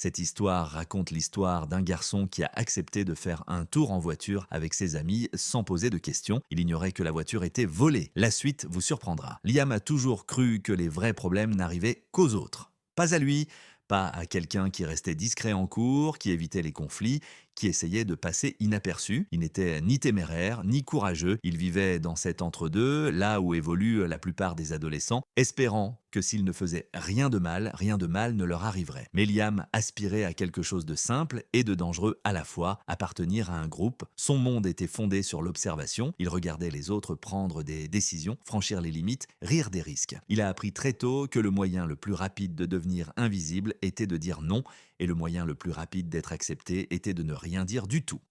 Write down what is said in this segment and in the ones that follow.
Cette histoire raconte l'histoire d'un garçon qui a accepté de faire un tour en voiture avec ses amis sans poser de questions. Il ignorait que la voiture était volée. La suite vous surprendra. Liam a toujours cru que les vrais problèmes n'arrivaient qu'aux autres. Pas à lui, pas à quelqu'un qui restait discret en cours, qui évitait les conflits, qui essayait de passer inaperçu. Il n'était ni téméraire, ni courageux. Il vivait dans cet entre-deux, là où évoluent la plupart des adolescents, espérant que s'ils ne faisaient rien de mal ne leur arriverait. Mais Liam aspirait à quelque chose de simple et de dangereux à la fois, appartenir à un groupe. Son monde était fondé sur l'observation. Il regardait les autres prendre des décisions, franchir les limites, rire des risques. Il a appris très tôt que le moyen le plus rapide de devenir invisible était de dire non, et le moyen le plus rapide d'être accepté était de ne rien dire du tout.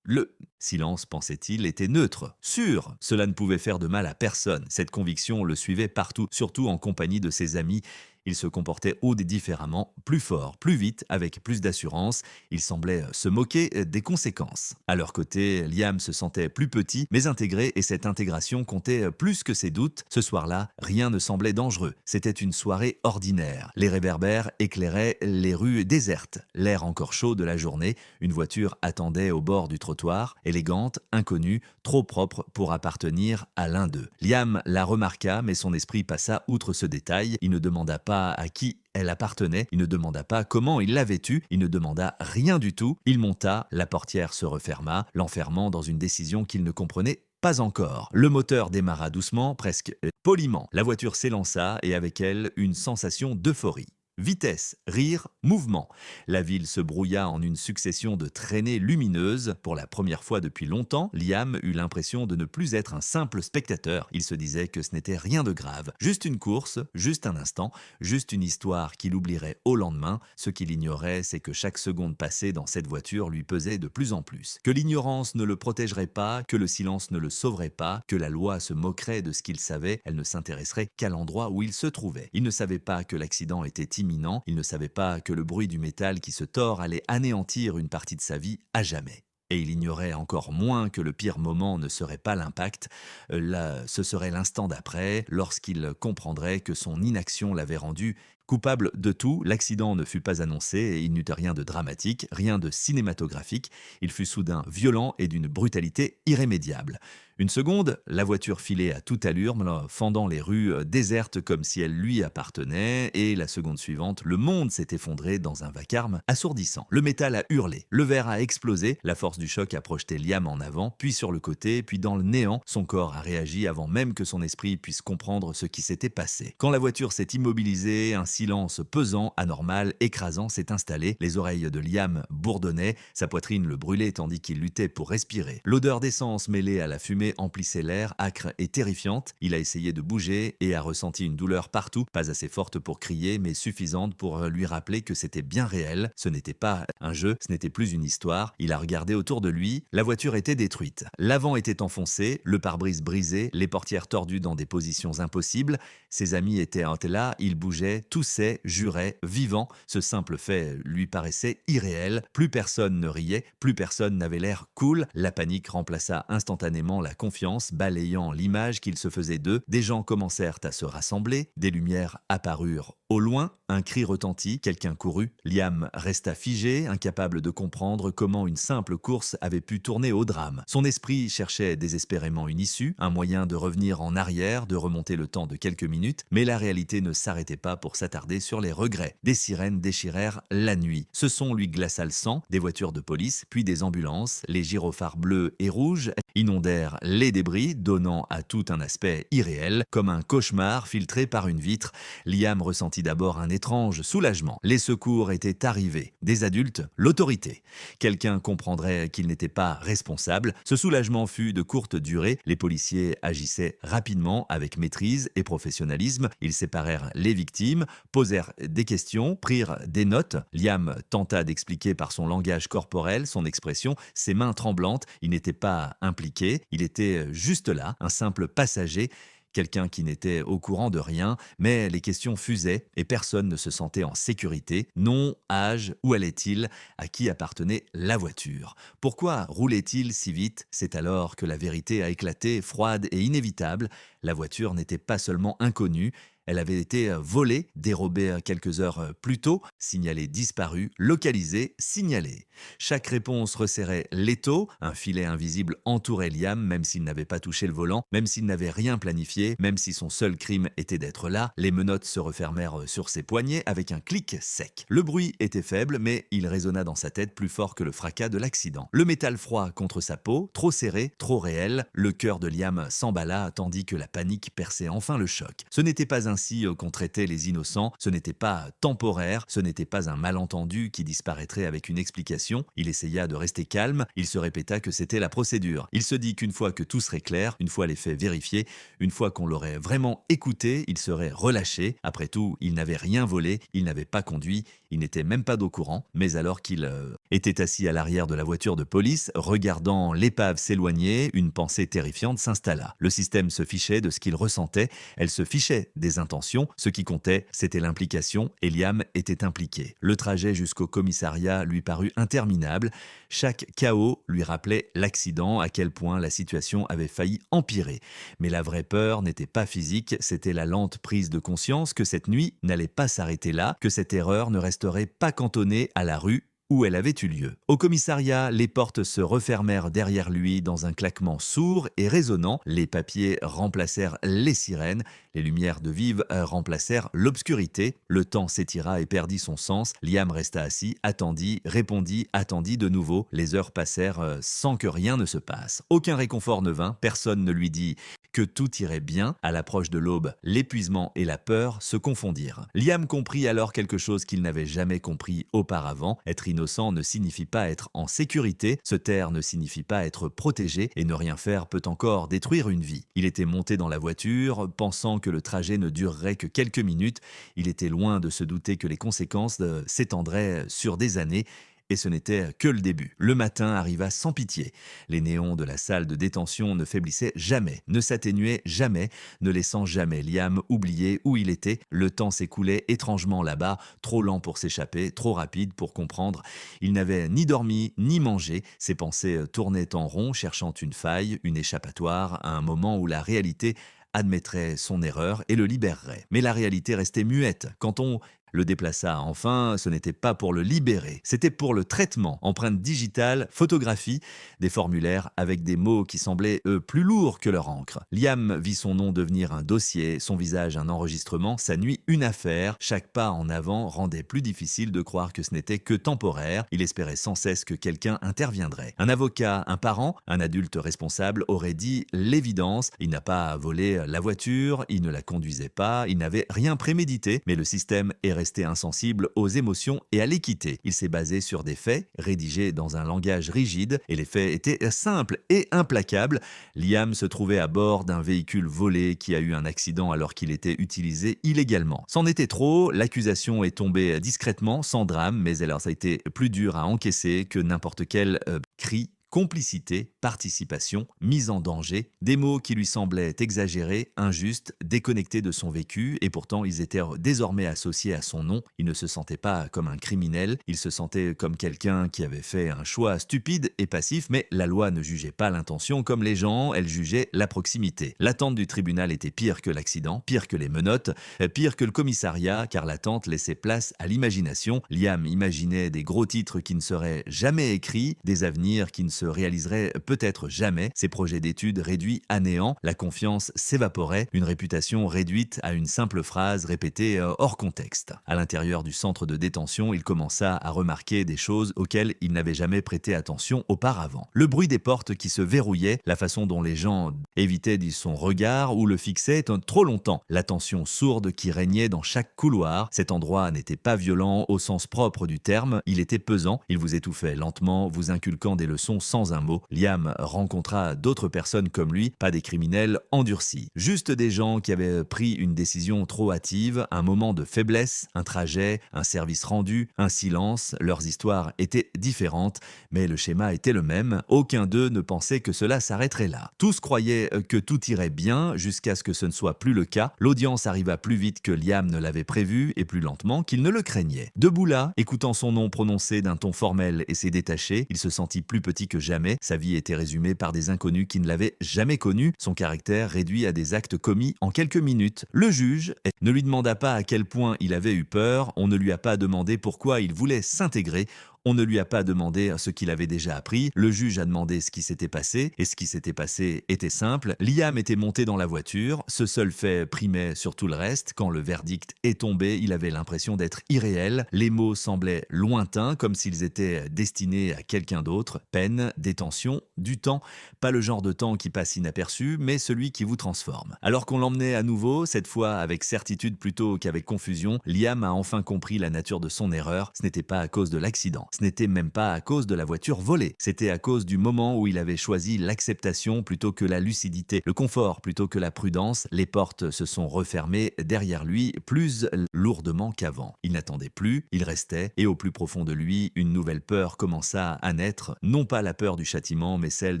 Le silence, pensait-il, était neutre, sûr. Cela ne pouvait faire de mal à personne. Cette conviction le suivait partout, surtout en compagnie de ses amis. Il se comportait différemment, plus fort, plus vite, avec plus d'assurance. Il semblait se moquer des conséquences. À leur côté, Liam se sentait plus petit, mais intégré, et cette intégration comptait plus que ses doutes. Ce soir-là, rien ne semblait dangereux. C'était une soirée ordinaire. Les réverbères éclairaient les rues désertes. L'air encore chaud de la journée, une voiture attendait au bord du trottoir, élégante, inconnue, trop propre pour appartenir à l'un d'eux. Liam la remarqua, mais son esprit passa outre ce détail. Il ne demanda pas à qui elle appartenait, il ne demanda pas comment il l'avait eue, il ne demanda rien du tout. Il monta, la portière se referma, l'enfermant dans une décision qu'il ne comprenait pas encore. Le moteur démarra doucement, presque poliment. La voiture s'élança et avec elle une sensation d'euphorie. Vitesse, rire, mouvement. La ville se brouilla en une succession de traînées lumineuses. Pour la première fois depuis longtemps, Liam eut l'impression de ne plus être un simple spectateur. Il se disait que ce n'était rien de grave. Juste une course, juste un instant, juste une histoire qu'il oublierait au lendemain. Ce qu'il ignorait, c'est que chaque seconde passée dans cette voiture lui pesait de plus en plus. Que l'ignorance ne le protégerait pas, que le silence ne le sauverait pas, que la loi se moquerait de ce qu'il savait, elle ne s'intéresserait qu'à l'endroit où il se trouvait. Il ne savait pas que l'accident était imminent, il ne savait pas que le bruit du métal qui se tord allait anéantir une partie de sa vie à jamais. Et il ignorait encore moins que le pire moment ne serait pas l'impact, ce serait l'instant d'après, lorsqu'il comprendrait que son inaction l'avait rendu coupable de tout. L'accident ne fut pas annoncé et il n'eut rien de dramatique, rien de cinématographique. Il fut soudain violent et d'une brutalité irrémédiable. Une seconde, la voiture filait à toute allure, fendant les rues désertes comme si elles lui appartenaient, et la seconde suivante, le monde s'est effondré dans un vacarme assourdissant. Le métal a hurlé, le verre a explosé, la force du choc a projeté Liam en avant, puis sur le côté, puis dans le néant. Son corps a réagi avant même que son esprit puisse comprendre ce qui s'était passé. Quand la voiture s'est immobilisée, un silence pesant, anormal, écrasant s'est installé. Les oreilles de Liam bourdonnaient, sa poitrine le brûlait tandis qu'il luttait pour respirer. L'odeur d'essence mêlée à la fumée emplissait l'air, âcre et terrifiante. Il a essayé de bouger et a ressenti une douleur partout, pas assez forte pour crier, mais suffisante pour lui rappeler que c'était bien réel. Ce n'était pas un jeu, ce n'était plus une histoire. Il a regardé autour de lui, la voiture était détruite. L'avant était enfoncé, le pare-brise brisé, les portières tordues dans des positions impossibles. Ses amis étaient là, ils bougeaient, toussaient, juraient, vivants. Ce simple fait lui paraissait irréel. Plus personne ne riait, plus personne n'avait l'air cool. La panique remplaça instantanément la confiance, balayant l'image qu'il se faisait d'eux. Des gens commencèrent à se rassembler, des lumières apparurent au loin, un cri retentit, quelqu'un courut. Liam resta figé, incapable de comprendre comment une simple course avait pu tourner au drame. Son esprit cherchait désespérément une issue, un moyen de revenir en arrière, de remonter le temps de quelques minutes, mais la réalité ne s'arrêtait pas pour s'attarder sur les regrets. Des sirènes déchirèrent la nuit. Ce son lui glaça le sang, des voitures de police, puis des ambulances. Les gyrophares bleus et rouges inondèrent les débris, donnant à tout un aspect irréel, comme un cauchemar filtré par une vitre. Liam ressentit d'abord un étrange soulagement. Les secours étaient arrivés. Des adultes, l'autorité. Quelqu'un comprendrait qu'il n'était pas responsable. Ce soulagement fut de courte durée. Les policiers agissaient rapidement, avec maîtrise et professionnalisme. Ils séparèrent les victimes, posèrent des questions, prirent des notes. Liam tenta d'expliquer par son langage corporel, son expression, ses mains tremblantes. Il n'était pas impliqué, il était juste là, un simple passager, quelqu'un qui n'était au courant de rien, mais les questions fusaient et personne ne se sentait en sécurité. Nom, âge, où allait-il, à qui appartenait la voiture? Pourquoi roulait-il si vite? C'est alors que la vérité a éclaté, froide et inévitable. La voiture n'était pas seulement inconnue, Elle avait été volée, dérobée quelques heures plus tôt, signalée disparue, localisée, signalée. Chaque réponse resserrait l'étau, un filet invisible entourait Liam, même s'il n'avait pas touché le volant, même s'il n'avait rien planifié, même si son seul crime était d'être là, les menottes se refermèrent sur ses poignets avec un clic sec. Le bruit était faible, mais il résonna dans sa tête plus fort que le fracas de l'accident. Le métal froid contre sa peau, trop serré, trop réel, le cœur de Liam s'emballa tandis que la panique perçait enfin le choc. Ce n'était pas ainsi qu'on traitait les innocents, ce n'était pas temporaire, ce n'était pas un malentendu qui disparaîtrait avec une explication. Il essaya de rester calme, il se répéta que c'était la procédure. Il se dit qu'une fois que tout serait clair, une fois les faits vérifiés, une fois qu'on l'aurait vraiment écouté, il serait relâché. Après tout, il n'avait rien volé, il n'avait pas conduit, il n'était même pas d'au courant. Mais alors qu'il était assis à l'arrière de la voiture de police, regardant l'épave s'éloigner, une pensée terrifiante s'installa. Le système se fichait de ce qu'il ressentait, elle se fichait des intentions. Ce qui comptait, c'était l'implication, et Liam était impliqué. Le trajet jusqu'au commissariat lui parut interminable. Chaque chaos lui rappelait l'accident, à quel point la situation avait failli empirer. Mais la vraie peur n'était pas physique, c'était la lente prise de conscience que cette nuit n'allait pas s'arrêter là, que cette erreur ne resterait pas cantonnée à la rue où elle avait eu lieu. Au commissariat, les portes se refermèrent derrière lui dans un claquement sourd et résonnant. Les papiers remplacèrent les sirènes, les lumières de vive remplacèrent l'obscurité. Le temps s'étira et perdit son sens. Liam resta assis, attendit, répondit, attendit de nouveau. Les heures passèrent sans que rien ne se passe. Aucun réconfort ne vint, personne ne lui dit que tout irait bien. À l'approche de l'aube, l'épuisement et la peur se confondirent. Liam comprit alors quelque chose qu'il n'avait jamais compris auparavant. Être innocent ne signifie pas être en sécurité, se taire ne signifie pas être protégé, et ne rien faire peut encore détruire une vie. Il était monté dans la voiture, pensant que le trajet ne durerait que quelques minutes. Il était loin de se douter que les conséquences s'étendraient sur des années. Et ce n'était que le début. Le matin arriva sans pitié. Les néons de la salle de détention ne faiblissaient jamais, ne s'atténuaient jamais, ne laissant jamais Liam oublier où il était. Le temps s'écoulait étrangement là-bas, trop lent pour s'échapper, trop rapide pour comprendre. Il n'avait ni dormi, ni mangé. Ses pensées tournaient en rond, cherchant une faille, une échappatoire, à un moment où la réalité admettrait son erreur et le libérerait. Mais la réalité restait muette. Quand on le déplaça enfin, ce n'était pas pour le libérer, c'était pour le traitement, empreinte digitale, photographie, des formulaires avec des mots qui semblaient, eux, plus lourds que leur encre. Liam vit son nom devenir un dossier, son visage un enregistrement, sa nuit une affaire. Chaque pas en avant rendait plus difficile de croire que ce n'était que temporaire. Il espérait sans cesse que quelqu'un interviendrait. Un avocat, un parent, un adulte responsable aurait dit l'évidence. Il n'a pas volé la voiture, il ne la conduisait pas, il n'avait rien prémédité, mais le système est resté insensible aux émotions et à l'équité. Il s'est basé sur des faits, rédigés dans un langage rigide, et les faits étaient simples et implacables. Liam se trouvait à bord d'un véhicule volé qui a eu un accident alors qu'il était utilisé illégalement. C'en était trop, l'accusation est tombée discrètement, sans drame, mais elle a été plus dure à encaisser que n'importe quel cri. Complicité, participation, mise en danger, des mots qui lui semblaient exagérés, injustes, déconnectés de son vécu, et pourtant ils étaient désormais associés à son nom. Il ne se sentait pas comme un criminel, il se sentait comme quelqu'un qui avait fait un choix stupide et passif, mais la loi ne jugeait pas l'intention comme les gens, elle jugeait la proximité. L'attente du tribunal était pire que l'accident, pire que les menottes, pire que le commissariat, car l'attente laissait place à l'imagination. Liam imaginait des gros titres qui ne seraient jamais écrits, des avenirs qui ne se réaliserait peut-être jamais, ses projets d'études réduits à néant, la confiance s'évaporait, une réputation réduite à une simple phrase répétée hors contexte. À l'intérieur du centre de détention, il commença à remarquer des choses auxquelles il n'avait jamais prêté attention auparavant. Le bruit des portes qui se verrouillaient, la façon dont les gens évitaient son regard ou le fixaient trop longtemps, l'attention sourde qui régnait dans chaque couloir. Cet endroit n'était pas violent au sens propre du terme, il était pesant, il vous étouffait lentement, vous inculquant des leçons sans un mot. Liam rencontra d'autres personnes comme lui, pas des criminels endurcis. Juste des gens qui avaient pris une décision trop hâtive, un moment de faiblesse, un trajet, un service rendu, un silence. Leurs histoires étaient différentes, mais le schéma était le même. Aucun d'eux ne pensait que cela s'arrêterait là. Tous croyaient que tout irait bien jusqu'à ce que ce ne soit plus le cas. L'audience arriva plus vite que Liam ne l'avait prévu et plus lentement qu'il ne le craignait. Debout là, écoutant son nom prononcé d'un ton formel et s'est détaché, il se sentit plus petit que jamais. Sa vie était résumée par des inconnus qui ne l'avaient jamais connu, son caractère réduit à des actes commis en quelques minutes. Le juge ne lui demanda pas à quel point il avait eu peur, on ne lui a pas demandé pourquoi il voulait s'intégrer. On ne lui a pas demandé ce qu'il avait déjà appris, le juge a demandé ce qui s'était passé, et ce qui s'était passé était simple. Liam était monté dans la voiture, ce seul fait primait sur tout le reste. Quand le verdict est tombé, il avait l'impression d'être irréel, les mots semblaient lointains, comme s'ils étaient destinés à quelqu'un d'autre. Peine, détention, du temps, pas le genre de temps qui passe inaperçu, mais celui qui vous transforme. Alors qu'on l'emmenait à nouveau, cette fois avec certitude plutôt qu'avec confusion, Liam a enfin compris la nature de son erreur, ce n'était pas à cause de l'accident. Ce n'était même pas à cause de la voiture volée. C'était à cause du moment où il avait choisi l'acceptation plutôt que la lucidité, le confort plutôt que la prudence. Les portes se sont refermées derrière lui plus lourdement qu'avant. Il n'attendait plus, il restait, et au plus profond de lui, une nouvelle peur commença à naître, non pas la peur du châtiment, mais celle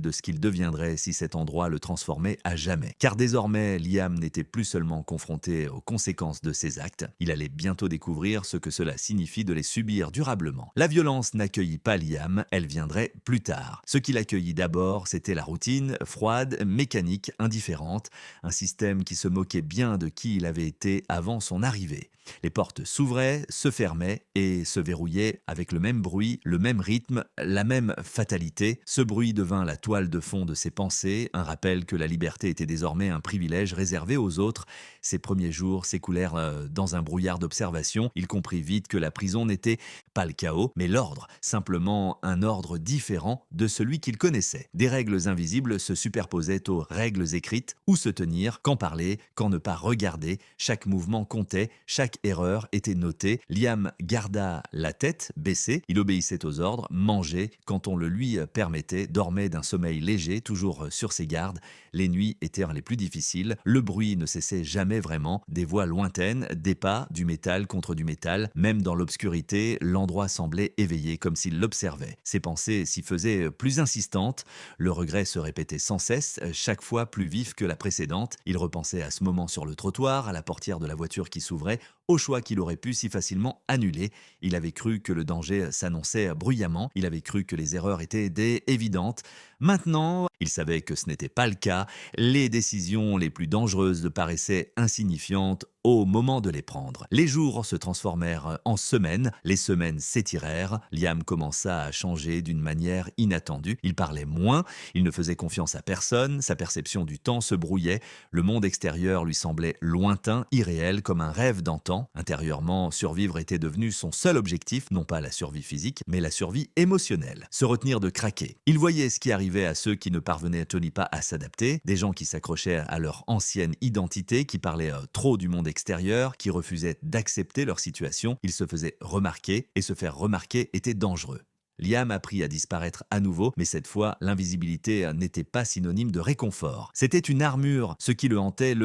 de ce qu'il deviendrait si cet endroit le transformait à jamais. Car désormais, Liam n'était plus seulement confronté aux conséquences de ses actes, il allait bientôt découvrir ce que cela signifie de les subir durablement. La violence n'accueillit pas Liam, elle viendrait plus tard. Ce qui l'accueillit d'abord, c'était la routine, froide, mécanique, indifférente, un système qui se moquait bien de qui il avait été avant son arrivée. Les portes s'ouvraient, se fermaient et se verrouillaient avec le même bruit, le même rythme, la même fatalité. Ce bruit devint la toile de fond de ses pensées, un rappel que la liberté était désormais un privilège réservé aux autres. Ses premiers jours s'écoulèrent dans un brouillard d'observation. Il comprit vite que la prison n'était pas le chaos, mais l'ordre, simplement un ordre différent de celui qu'il connaissait. Des règles invisibles se superposaient aux règles écrites, où se tenir, quand parler, quand ne pas regarder. Chaque mouvement comptait, chaque erreur était notée. Liam garda la tête baissée, il obéissait aux ordres, mangeait quand on le lui permettait, dormait d'un sommeil léger, toujours sur ses gardes. Les nuits étaient les plus difficiles, le bruit ne cessait jamais vraiment, des voix lointaines, des pas, du métal contre du métal, même dans l'obscurité, l'endroit semblait éveillé comme s'il l'observait. Ses pensées s'y faisaient plus insistantes, le regret se répétait sans cesse, chaque fois plus vif que la précédente. Il repensait à ce moment sur le trottoir, à la portière de la voiture qui s'ouvrait, au choix qu'il aurait pu si facilement annuler. Il avait cru que le danger s'annonçait bruyamment, il avait cru que les erreurs étaient évidentes. Maintenant, il savait que ce n'était pas le cas, les décisions les plus dangereuses paraissaient insignifiantes au moment de les prendre. Les jours se transformèrent en semaines, les semaines s'étirèrent, Liam commença à changer d'une manière inattendue. Il parlait moins, il ne faisait confiance à personne, sa perception du temps se brouillait, le monde extérieur lui semblait lointain, irréel, comme un rêve d'antan. Intérieurement, survivre était devenu son seul objectif, non pas la survie physique, mais la survie émotionnelle. Se retenir de craquer. Il voyait ce qui arrivait à ceux qui ne parvenaient pas à s'adapter, des gens qui s'accrochaient à leur ancienne identité, qui parlaient trop du monde extérieur, qui refusaient d'accepter leur situation. Ils se faisaient remarquer, et se faire remarquer était dangereux. Liam apprit à disparaître à nouveau, mais cette fois, l'invisibilité n'était pas synonyme de réconfort. C'était une armure, ce qui le hantait,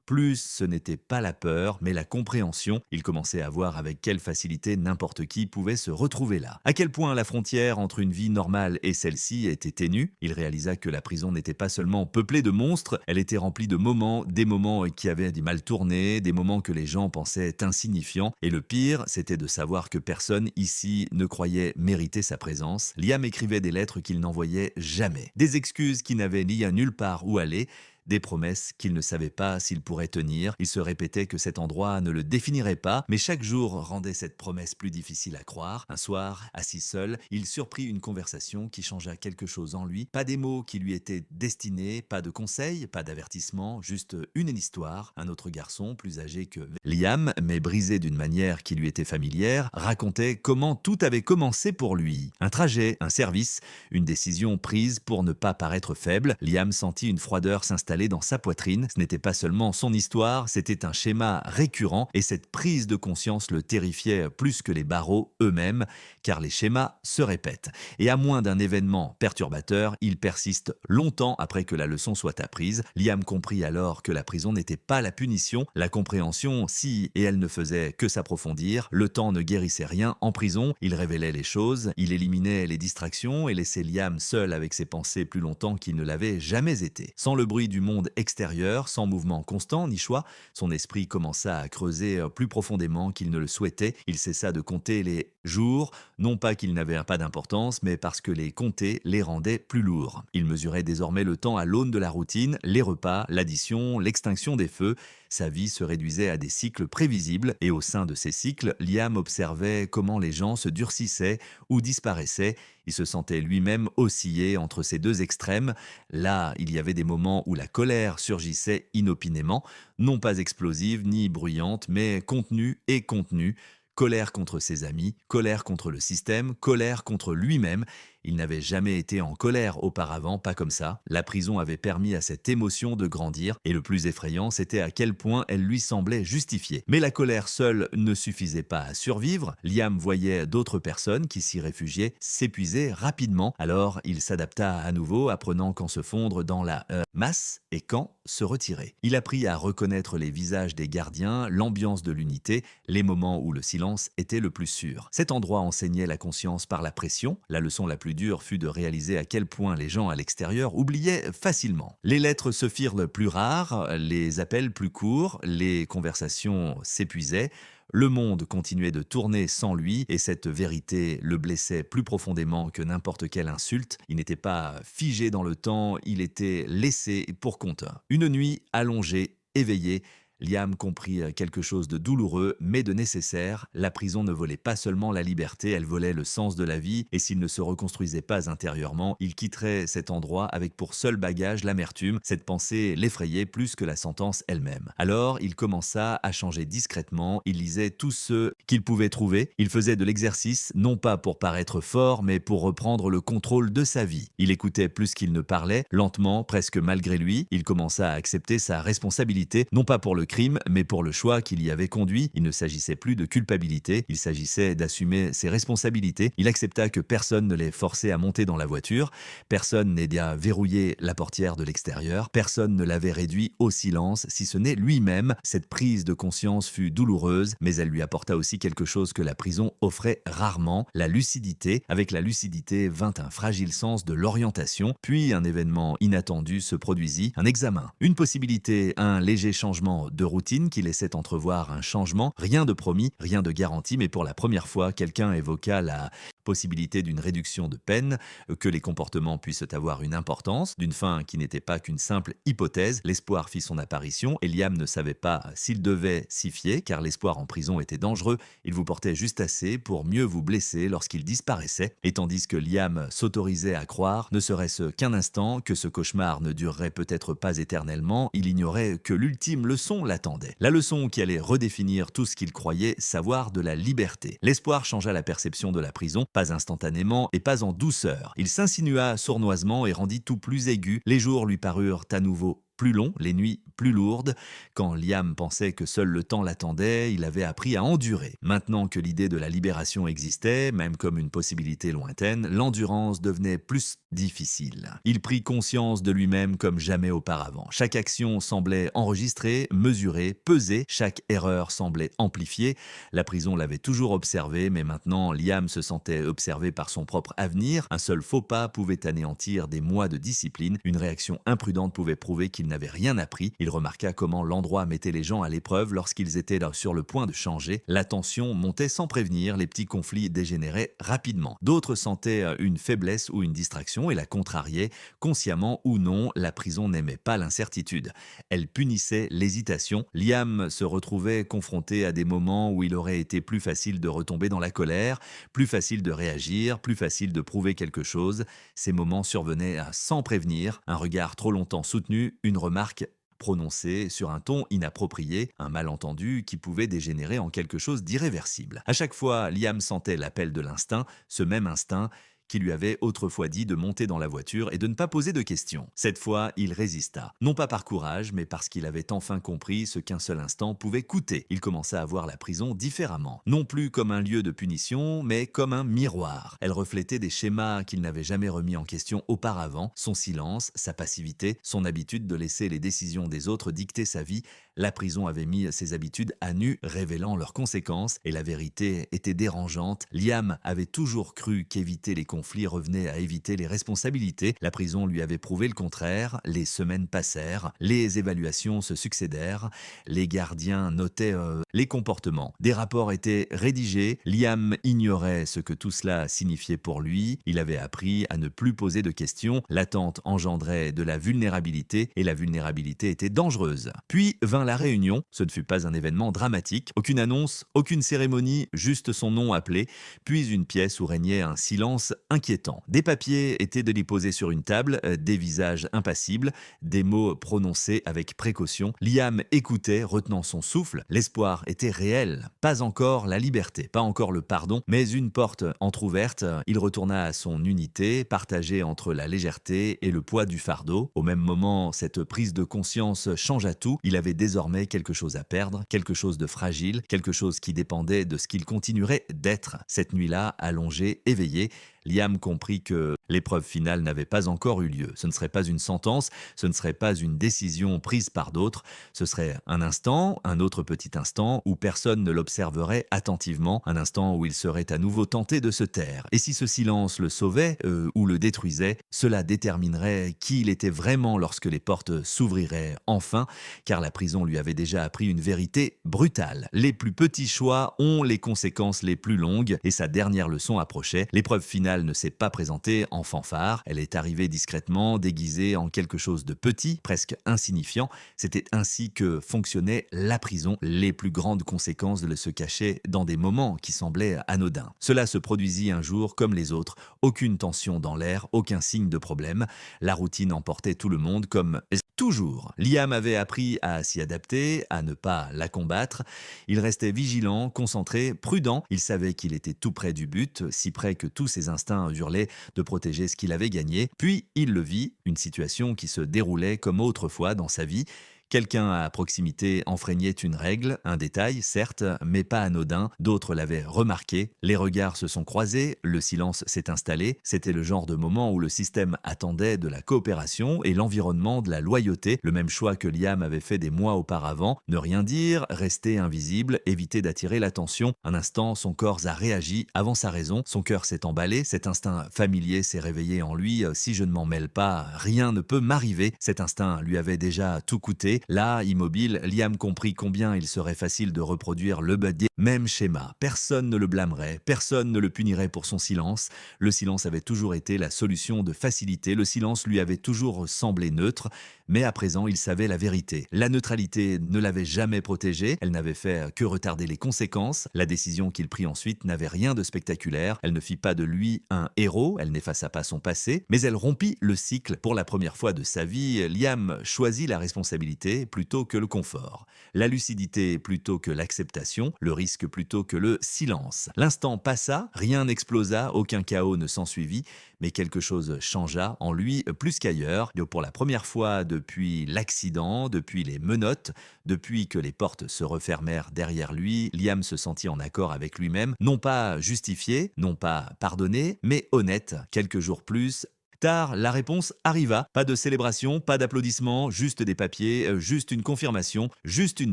plus ce n'était pas la peur, mais la compréhension. Il commençait à voir avec quelle facilité n'importe qui pouvait se retrouver là. À quel point la frontière entre une vie normale et celle-ci était ténue. Il réalisa que la prison n'était pas seulement peuplée de monstres, elle était remplie de moments, des moments qui avaient du mal tourné, des moments que les gens pensaient insignifiants. Et le pire, c'était de savoir que personne ici ne croyait mériter sa présence. Liam écrivait des lettres qu'il n'envoyait jamais. Des excuses qui n'avaient ni à nulle part où aller, des promesses qu'il ne savait pas s'il pourrait tenir. Il se répétait que cet endroit ne le définirait pas, mais chaque jour rendait cette promesse plus difficile à croire. Un soir, assis seul, il surprit une conversation qui changea quelque chose en lui. Pas des mots qui lui étaient destinés, pas de conseils, pas d'avertissement, juste une histoire. Un autre garçon, plus âgé que Liam, mais brisé d'une manière qui lui était familière, racontait comment tout avait commencé pour lui. Un trajet, un service, une décision prise pour ne pas paraître faible. Liam sentit une froideur s'installer dans sa poitrine. Ce n'était pas seulement son histoire, c'était un schéma récurrent et cette prise de conscience le terrifiait plus que les barreaux eux-mêmes, car les schémas se répètent. Et à moins d'un événement perturbateur, ils persistent longtemps après que la leçon soit apprise. Liam comprit alors que la prison n'était pas la punition, la compréhension si, et elle ne faisait que s'approfondir. Le temps ne guérissait rien en prison, il révélait les choses, il éliminait les distractions et laissait Liam seul avec ses pensées plus longtemps qu'il ne l'avait jamais été. Sans le bruit du monde extérieur, sans mouvement constant ni choix. Son esprit commença à creuser plus profondément qu'il ne le souhaitait. Il cessa de compter les jours, non pas qu'ils n'avaient pas d'importance, mais parce que les compter les rendait plus lourds. Il mesurait désormais le temps à l'aune de la routine, les repas, l'addition, l'extinction des feux. Sa vie se réduisait à des cycles prévisibles, et au sein de ces cycles, Liam observait comment les gens se durcissaient ou disparaissaient. Il se sentait lui-même osciller entre ces deux extrêmes. Là, il y avait des moments où la colère surgissait inopinément, non pas explosive ni bruyante, mais contenue et contenue. Colère contre ses amis, colère contre le système, colère contre lui-même. Il n'avait jamais été en colère auparavant, pas comme ça. La prison avait permis à cette émotion de grandir, et le plus effrayant, c'était à quel point elle lui semblait justifiée. Mais la colère seule ne suffisait pas à survivre. Liam voyait d'autres personnes qui s'y réfugiaient s'épuiser rapidement. Alors il s'adapta à nouveau, apprenant quand se fondre dans la masse et quand se retirer. Il apprit à reconnaître les visages des gardiens, l'ambiance de l'unité, les moments où le silence était le plus sûr. Cet endroit enseignait la conscience par la pression. La leçon la plus dure fut de réaliser à quel point les gens à l'extérieur oubliaient facilement. Les lettres se firent plus rares, les appels plus courts, les conversations s'épuisaient. Le monde continuait de tourner sans lui, et cette vérité le blessait plus profondément que n'importe quelle insulte. Il n'était pas figé dans le temps, il était laissé pour compte. Une nuit allongée, éveillée, Liam comprit quelque chose de douloureux, mais de nécessaire. La prison ne volait pas seulement la liberté, elle volait le sens de la vie, et s'il ne se reconstruisait pas intérieurement, il quitterait cet endroit avec pour seul bagage l'amertume. Cette pensée l'effrayait plus que la sentence elle-même. Alors, il commença à changer discrètement, il lisait tout ce qu'il pouvait trouver, il faisait de l'exercice, non pas pour paraître fort, mais pour reprendre le contrôle de sa vie. Il écoutait plus qu'il ne parlait, lentement, presque malgré lui, il commença à accepter sa responsabilité, non pas pour le crime, mais pour le choix qui l'y avait conduit. Il ne s'agissait plus de culpabilité, il s'agissait d'assumer ses responsabilités. Il accepta que personne ne l'ait forcé à monter dans la voiture, personne n'aidait à verrouiller la portière de l'extérieur, personne ne l'avait réduit au silence, si ce n'est lui-même. Cette prise de conscience fut douloureuse, mais elle lui apporta aussi quelque chose que la prison offrait rarement, la lucidité. Avec la lucidité vint un fragile sens de l'orientation, puis un événement inattendu se produisit, un examen, une possibilité, un léger changement de routine qui laissait entrevoir un changement, rien de promis, rien de garanti, mais pour la première fois, quelqu'un évoqua la possibilité d'une réduction de peine, que les comportements puissent avoir une importance, d'une fin qui n'était pas qu'une simple hypothèse. L'espoir fit son apparition, et Liam ne savait pas s'il devait s'y fier, car l'espoir en prison était dangereux, il vous portait juste assez pour mieux vous blesser lorsqu'il disparaissait, et tandis que Liam s'autorisait à croire, ne serait-ce qu'un instant, que ce cauchemar ne durerait peut-être pas éternellement, il ignorait que l'ultime leçon l'attendait. La leçon qui allait redéfinir tout ce qu'il croyait savoir de la liberté. L'espoir changea la perception de la prison, pas instantanément et pas en douceur. Il s'insinua sournoisement et rendit tout plus aigu. Les jours lui parurent à nouveau plus longs, les nuits plus lourdes. Quand Liam pensait que seul le temps l'attendait, il avait appris à endurer. Maintenant que l'idée de la libération existait, même comme une possibilité lointaine, l'endurance devenait plus difficile. Il prit conscience de lui-même comme jamais auparavant. Chaque action semblait enregistrée, mesurée, pesée, chaque erreur semblait amplifiée. La prison l'avait toujours observé, mais maintenant Liam se sentait observé par son propre avenir. Un seul faux pas pouvait anéantir des mois de discipline. Une réaction imprudente pouvait prouver qu'il n'avait rien appris. Il remarqua comment l'endroit mettait les gens à l'épreuve lorsqu'ils étaient sur le point de changer. La tension montait sans prévenir, les petits conflits dégénéraient rapidement. D'autres sentaient une faiblesse ou une distraction et la contrariaient. Consciemment ou non, la prison n'aimait pas l'incertitude. Elle punissait l'hésitation. Liam se retrouvait confronté à des moments où il aurait été plus facile de retomber dans la colère, plus facile de réagir, plus facile de prouver quelque chose. Ces moments survenaient sans prévenir, un regard trop longtemps soutenu, une remarque prononcée sur un ton inapproprié, un malentendu qui pouvait dégénérer en quelque chose d'irréversible. À chaque fois, Liam sentait l'appel de l'instinct, ce même instinct qui lui avait autrefois dit de monter dans la voiture et de ne pas poser de questions. Cette fois, il résista. Non pas par courage, mais parce qu'il avait enfin compris ce qu'un seul instant pouvait coûter. Il commença à voir la prison différemment. Non plus comme un lieu de punition, mais comme un miroir. Elle reflétait des schémas qu'il n'avait jamais remis en question auparavant. Son silence, sa passivité, son habitude de laisser les décisions des autres dicter sa vie. La prison avait mis ses habitudes à nu, révélant leurs conséquences, et la vérité était dérangeante. Liam avait toujours cru qu'éviter les conflits revenaient à éviter les responsabilités. La prison lui avait prouvé le contraire. Les semaines passèrent, les évaluations se succédèrent, les gardiens notaient les comportements. Des rapports étaient rédigés. Liam ignorait ce que tout cela signifiait pour lui. Il avait appris à ne plus poser de questions. L'attente engendrait de la vulnérabilité et la vulnérabilité était dangereuse. Puis vint la réunion. Ce ne fut pas un événement dramatique. Aucune annonce, aucune cérémonie, juste son nom appelé, puis une pièce où régnait un silence inquiétant. Des papiers étaient déposés sur une table, des visages impassibles, des mots prononcés avec précaution. Liam écoutait, retenant son souffle. L'espoir était réel. Pas encore la liberté, pas encore le pardon, mais une porte entr'ouverte. Il retourna à son unité, partagée entre la légèreté et le poids du fardeau. Au même moment, cette prise de conscience changea tout. Il avait désormais quelque chose à perdre, quelque chose de fragile, quelque chose qui dépendait de ce qu'il continuerait d'être. Cette nuit-là, allongé, éveillé, Liam comprit que l'épreuve finale n'avait pas encore eu lieu. Ce ne serait pas une sentence, ce ne serait pas une décision prise par d'autres, ce serait un instant, un autre petit instant où personne ne l'observerait attentivement, un instant où il serait à nouveau tenté de se taire. Et si ce silence le sauvait ou le détruisait, cela déterminerait qui il était vraiment lorsque les portes s'ouvriraient enfin, car la prison lui avait déjà appris une vérité brutale. Les plus petits choix ont les conséquences les plus longues, et sa dernière leçon approchait. L'épreuve finale ne s'est pas présentée en fanfare, elle est arrivée discrètement, déguisée en quelque chose de petit, presque insignifiant. C'était ainsi que fonctionnait la prison. Les plus grandes conséquences se cachaient dans des moments qui semblaient anodins. Cela se produisit un jour comme les autres, aucune tension dans l'air, aucun signe de problème. La routine emportait tout le monde comme toujours. Liam avait appris à s'y adapter, à ne pas la combattre. Il restait vigilant, concentré, prudent. Il savait qu'il était tout près du but, si près que tous ses instincts hurlaient de protéger ce qu'il avait gagné. Puis il le vit, une situation qui se déroulait comme autrefois dans sa vie. Quelqu'un à proximité enfreignait une règle, un détail, certes, mais pas anodin. D'autres l'avaient remarqué. Les regards se sont croisés, le silence s'est installé. C'était le genre de moment où le système attendait de la coopération et l'environnement de la loyauté. Le même choix que Liam avait fait des mois auparavant. Ne rien dire, rester invisible, éviter d'attirer l'attention. Un instant, son corps a réagi avant sa raison. Son cœur s'est emballé. Cet instinct familier s'est réveillé en lui. Si je ne m'en mêle pas, rien ne peut m'arriver. Cet instinct lui avait déjà tout coûté. Là, immobile, Liam comprit combien il serait facile de reproduire le même schéma. Personne ne le blâmerait, personne ne le punirait pour son silence. Le silence avait toujours été la solution de facilité, le silence lui avait toujours semblé neutre, mais à présent il savait la vérité. La neutralité ne l'avait jamais protégé, elle n'avait fait que retarder les conséquences. La décision qu'il prit ensuite n'avait rien de spectaculaire, elle ne fit pas de lui un héros, elle n'effaça pas son passé, mais elle rompit le cycle. Pour la première fois de sa vie, Liam choisit la responsabilité plutôt que le confort, la lucidité plutôt que l'acceptation, le risque plutôt que le silence. L'instant passa, rien n'explosa, aucun chaos ne s'ensuivit, mais quelque chose changea en lui plus qu'ailleurs. Pour la première fois depuis l'accident, depuis les menottes, depuis que les portes se refermèrent derrière lui, Liam se sentit en accord avec lui-même, non pas justifié, non pas pardonné, mais honnête. Quelques jours plus tard, la réponse arriva. Pas de célébration, pas d'applaudissements, juste des papiers, juste une confirmation, juste une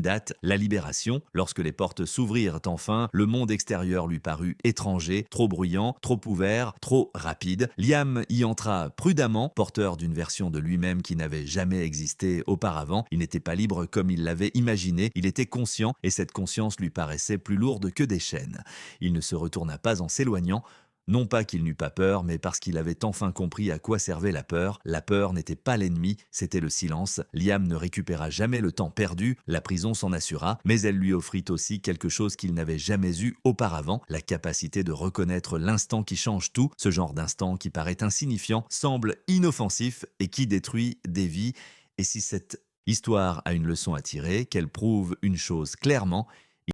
date, la libération. Lorsque les portes s'ouvrirent enfin, le monde extérieur lui parut étranger, trop bruyant, trop ouvert, trop rapide. Liam y entra prudemment, porteur d'une version de lui-même qui n'avait jamais existé auparavant. Il n'était pas libre comme il l'avait imaginé, il était conscient et cette conscience lui paraissait plus lourde que des chaînes. Il ne se retourna pas en s'éloignant. Non pas qu'il n'eût pas peur, mais parce qu'il avait enfin compris à quoi servait la peur. La peur n'était pas l'ennemi, c'était le silence. Liam ne récupéra jamais le temps perdu, la prison s'en assura, mais elle lui offrit aussi quelque chose qu'il n'avait jamais eu auparavant, la capacité de reconnaître l'instant qui change tout, ce genre d'instant qui paraît insignifiant, semble inoffensif et qui détruit des vies. Et si cette histoire a une leçon à tirer, qu'elle prouve une chose clairement,